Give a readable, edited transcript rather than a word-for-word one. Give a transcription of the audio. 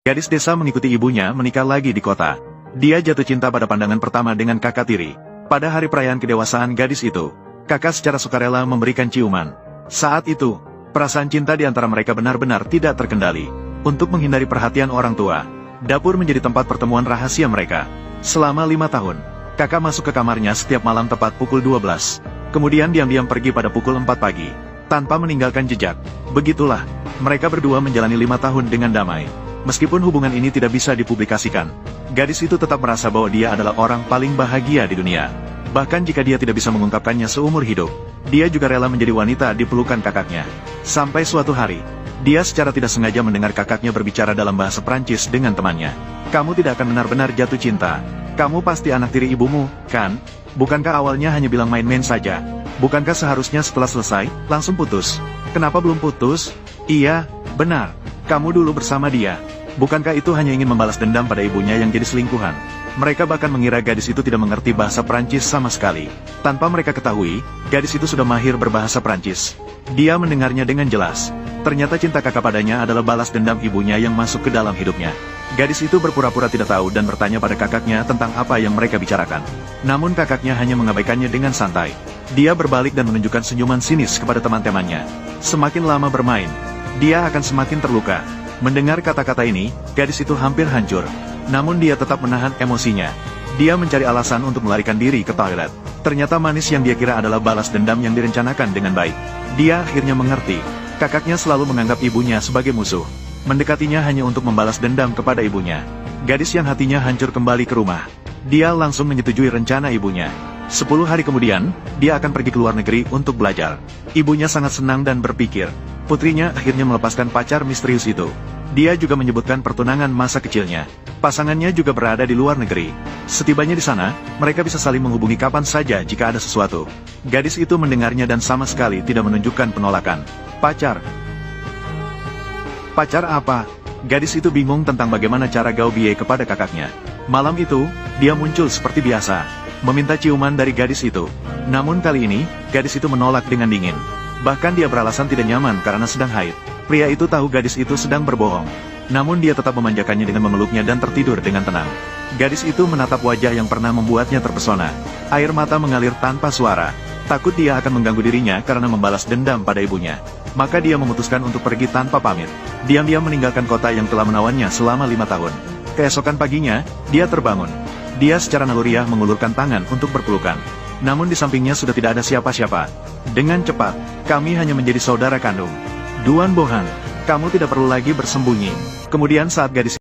Gadis desa mengikuti ibunya menikah lagi di kota. Dia jatuh cinta pada pandangan pertama dengan kakak tiri. Pada hari perayaan kedewasaan gadis itu, kakak secara sukarela memberikan ciuman. Saat itu, perasaan cinta di antara mereka benar-benar tidak terkendali. Untuk menghindari perhatian orang tua, dapur menjadi tempat pertemuan rahasia mereka. Selama 5 tahun, kakak masuk ke kamarnya setiap malam tepat pukul 12. Kemudian diam-diam pergi pada pukul 4 pagi, tanpa meninggalkan jejak. Begitulah, mereka berdua menjalani 5 tahun dengan damai. Meskipun hubungan ini tidak bisa dipublikasikan, gadis itu tetap merasa bahwa dia adalah orang paling bahagia di dunia. Bahkan jika dia tidak bisa mengungkapkannya seumur hidup, dia juga rela menjadi wanita di pelukan kakaknya. Sampai suatu hari, dia secara tidak sengaja mendengar kakaknya berbicara dalam bahasa Prancis dengan temannya. "Kamu tidak akan benar-benar jatuh cinta. Kamu pasti anak tiri ibumu, kan? Bukankah awalnya hanya bilang main-main saja? Bukankah seharusnya setelah selesai, langsung putus? Kenapa belum putus?" "Iya, benar. Kamu dulu bersama dia. Bukankah itu hanya ingin membalas dendam pada ibunya yang jadi selingkuhan?" Mereka bahkan mengira gadis itu tidak mengerti bahasa Prancis sama sekali. Tanpa mereka ketahui, gadis itu sudah mahir berbahasa Prancis. Dia mendengarnya dengan jelas. Ternyata cinta kakak padanya adalah balas dendam ibunya yang masuk ke dalam hidupnya. Gadis itu berpura-pura tidak tahu dan bertanya pada kakaknya tentang apa yang mereka bicarakan. Namun kakaknya hanya mengabaikannya dengan santai. Dia berbalik dan menunjukkan senyuman sinis kepada teman-temannya. Semakin lama bermain, dia akan semakin terluka. Mendengar kata-kata ini, gadis itu hampir hancur. Namun dia tetap menahan emosinya. Dia mencari alasan untuk melarikan diri ke toilet. Ternyata manis yang dia kira adalah balas dendam yang direncanakan dengan baik. Dia akhirnya mengerti. Kakaknya selalu menganggap ibunya sebagai musuh. Mendekatinya hanya untuk membalas dendam kepada ibunya. Gadis yang hatinya hancur kembali ke rumah. Dia langsung menyetujui rencana ibunya. 10 hari kemudian, dia akan pergi ke luar negeri untuk belajar. Ibunya sangat senang dan berpikir, putrinya akhirnya melepaskan pacar misterius itu. Dia juga menyebutkan pertunangan masa kecilnya. Pasangannya juga berada di luar negeri. Setibanya di sana, mereka bisa saling menghubungi kapan saja jika ada sesuatu. Gadis itu mendengarnya dan sama sekali tidak menunjukkan penolakan. Pacar? Pacar apa? Gadis itu bingung tentang bagaimana cara Gaubie kepada kakaknya. Malam itu, dia muncul seperti biasa, meminta ciuman dari gadis itu. Namun kali ini, gadis itu menolak dengan dingin. Bahkan dia beralasan tidak nyaman karena sedang haid. Pria itu tahu gadis itu sedang berbohong. Namun dia tetap memanjakannya dengan memeluknya dan tertidur dengan tenang. Gadis itu menatap wajah yang pernah membuatnya terpesona. Air mata mengalir tanpa suara. Takut dia akan mengganggu dirinya karena membalas dendam pada ibunya. Maka dia memutuskan untuk pergi tanpa pamit. Diam-diam meninggalkan kota yang telah menawannya selama 5 tahun. Keesokan paginya, dia terbangun. Dia secara naluriah mengulurkan tangan untuk berpelukan. Namun di sampingnya sudah tidak ada siapa-siapa. Dengan cepat, kami hanya menjadi saudara kandung. Duan Bohan, kamu tidak perlu lagi bersembunyi. Kemudian saat gadis